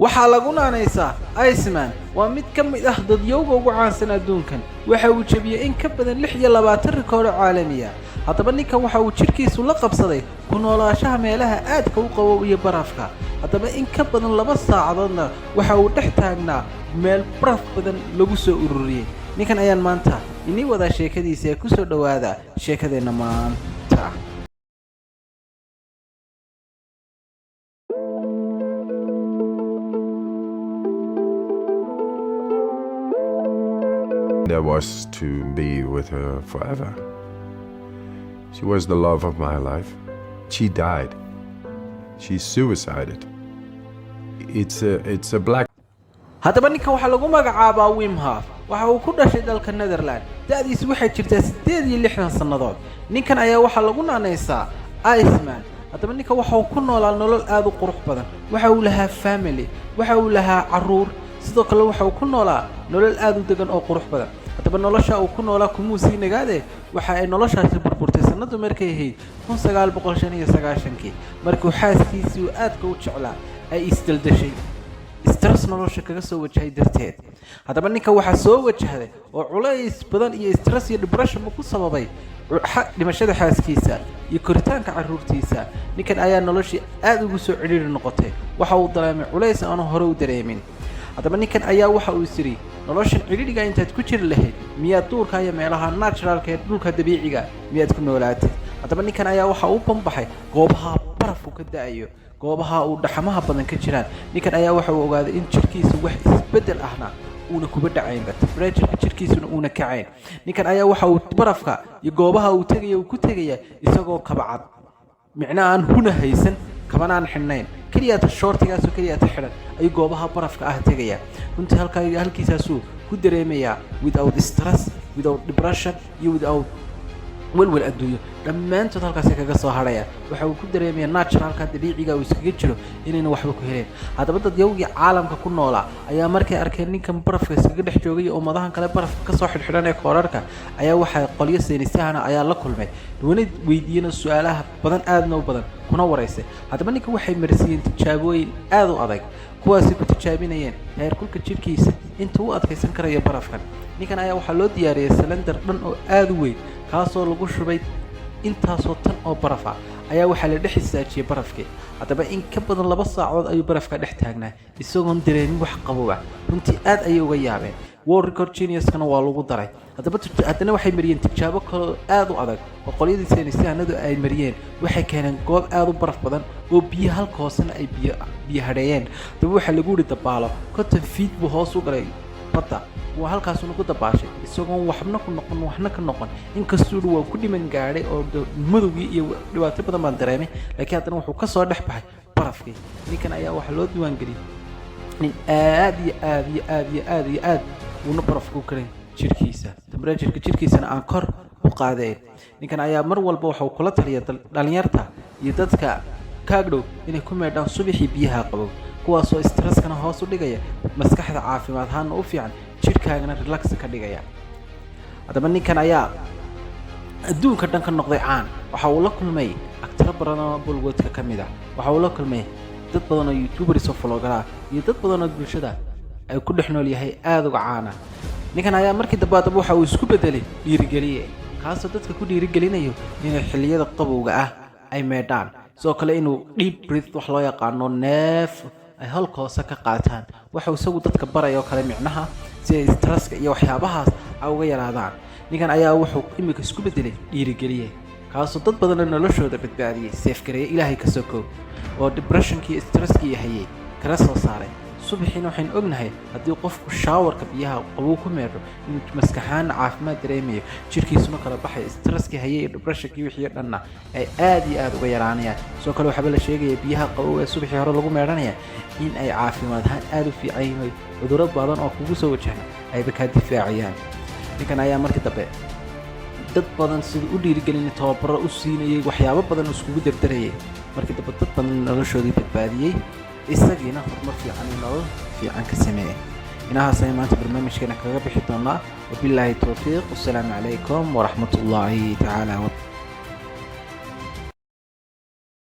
waxaa lagu naanaysaa Iceman waa mid ka mid ah dadyowga ugu caansan adduunkan waxa uu jabiyay in ka badan 26 rikoodh caalami ah haddaba ninkan waxa uu jirkiisu la qabsaday ku noolaanshaha meelaha aadka u qabow iyo barafka haddaba in ka badan 2 saacadoodna waxa uu dhex taagnaa meel baraf badan lagu soo ururiyay ninkan ayaan maanta inii wada sheekadiisa ku soo dhawaada sheekadeena maanta There was to be with her forever. She was the love of my life. She died. She suicided. It's a black. haddaba ninkan waxaa lagu magacaabaa Wim Hof waxa uu ku dhashay dalka Netherland da'diisu waxay jirtaa 68 sanadood ninkan ayaa waxa lagu naanaysaa Iceman haddaba ninkan waxa uu ku noolaa nolol aad u qurux badan waxa uu lahaa family waxa uu lahaa caruur sidoo kale waxa uu ku noolaa nolol aad u degan oo qurux badan haddaba nolosha uu ku noolaa kumuusii nagaade waxa ay noloshaasi burburtay sanadu markay ahayd 1995 markii xaaskiisii aadka u jeclaa ay isdaldashay stress nolosha kaga soo wajahay darteed haddaba ninka waxa soo wajahday oo culays badan iyo stress iyo depression ku sababay dhimashada xaaskiisa iyo koritaanka caruurtiisa ninkan ayaa noloshii aad ugu soo ciriiri noqotay waxa uu dareemay culays aan hore u dareemin haddaba ninkan ayaa waxa uu isiri noloshan ciriiriga intaad ku jiri lahayd miyaad duurka iyo meelaha naturalka ee dhulka dabiiciga miyaad ku noolaatay haddaba ninkan ayaa waxa uu banbaxay goobaha barafku ka da'ayo goobaha uu dhaxamaha badan ka jiraan ninkan ayaa waxa uu ogaaday in jirkiisu wax isbedel ahna uuna kuba dhacayn temperature jirkiisuna uuna kacayn ninkan ayaa waxa uu barafka iyo goobaha uu tagayo ku tagaya isagoo kabacad micnaa aan huna haysan kabanaan xidhnayn kaliya ta shortigaas oo kaliya ta xidhan ay goobaha barafka ah tagaya runtii halkiisaasuu ku dareemaya without stress without depression iyo without walwal adduunyo dhammaantood halkaas kaga soo haraya waxa uu ku dareemayaa naturalka dabiiciga uu iskaga jiro inayna waxba ku heleen haddaba dad yowgii caalamka ku noolaa ayaa markay arkeen ninkan barafka iskaga dhex joogay oo madahan kale barafka ka soo xidhxidhan ee koorarka ayaa waxa qolyo saynisahana ayaa la kulmay wana weydiiyeen su'aalaha badan aadna u badan kuna wareysay haddaba ninkan waxay marsiiyeen tijaabooyin aad u adag kuwaasi ku tijaabinayeen heerkulka jirkiisa inta uu adkaysan karayo barafkan ninkan ayaa waxaa loo diyaariyay cylinder dhan oo aad u weyn kaasoo lagu shubay intaasoo tan oo baraf ah ayaa waxaa la dhex istaajiyay barafkii haddaba in ka badan 2 saacadood ayuu barafka dhex taagnaa isagoon dareemin wax qabow ah runtii aad ayay uga yaabeen World Record Genius-kana waa lagu daray haddana waxay mariyeen tijaabo kale aad u adag oo qolyadii saynisyahannadu ay mariyeen waxay keeneen goob aad u baraf badan oo biyo halka hoosena ay biyo hadheeyeen haddaba waxaa lagu yidhi dabaalo 50 feet buu hoos u galay badda waa halkaas uu ku dabaashay isagoon waxna ku noqon waxna ka noqon inkastoo uu ku dhiman gaaray oo madowgii iyo dhibaato badan baan dareemay laakiin haddana wuxuu ka soo dhex baxay barafkii ninkan ayaa waxa loo diiwaan geliyay nin aad uuna barafku karin jirkiisa temperature jirkiisana aan kor u qaadeen ninkan ayaa mar walba waxa uu kula taliya dhalinyarta iyo dadka kaagdhow inay ku meedhaan subaxii biyaha qabow kuwaasoo stresskana hoos u dhigaya maskaxda caafimaad ahaan u fiican jirkaagana relax ka dhigaya haddaba ninkan ayaa adduunka dhan ka noqday caan waxa uu la kulmay actor badan oo Bollywoodka ka mid ah waxa uu la kulmay dad badan oo YouTubers oo vloggers iyo dad badan oo bulshada ay ku dhex nool yahay aad uga caana ninkan ayaa markii dambe waxa uu isku bedelay dhiirigeliye kaasoo dadka ku dhiirigelinayo inay xilliyada qabowga ah ay meedhaan soo kale inuu deep breath wax loo yaqaano neef ay halkoosa ka qaataan waxa uu isagu dadka barayo kale micnaha si stresska iyo waxyaabahaas ay uga yaraadaan ninkan ayaa wuxuu imika isku bedelay dhiirigeliye kaasoo dad badan noloshooda badbaadiyay safe gareeyay ilaahay ka soo koob oo depressionkii stresskii hayay kala soo saaray subaxiina waxaan ognahay haddii qofku shaawarka biyaha qabow ku meedho inuu maskaxaan caafimaad dareemayo jirkiisuna kala baxay stresskii hayay iyo depressionkii wixii dhanna ay aad iyo aad uga yaraanayaan soo kale waxaa la sheegaya biyaha qabow ee subaxii hore lagu meedhanaya in ay caafimaad ahaan aad u fiican yihiin cudurro badan oo kugu soo wajahna ayba ka difaaciyaan ninkan ayaa markii dambe dad badan sidii u dhiirigelin tababaro u siinayay waxyaabo badan iskugu dardarayay markii dambe dad badan noloshoodii badbaadiyay isagiina horumar fiican nolol fiican ka sameeyay inahaas ay maanta barnaamijkeena kaga bixi doonaa wabillahi tawfiiq wassalaamu calaykum waraxmatullaahi tacaala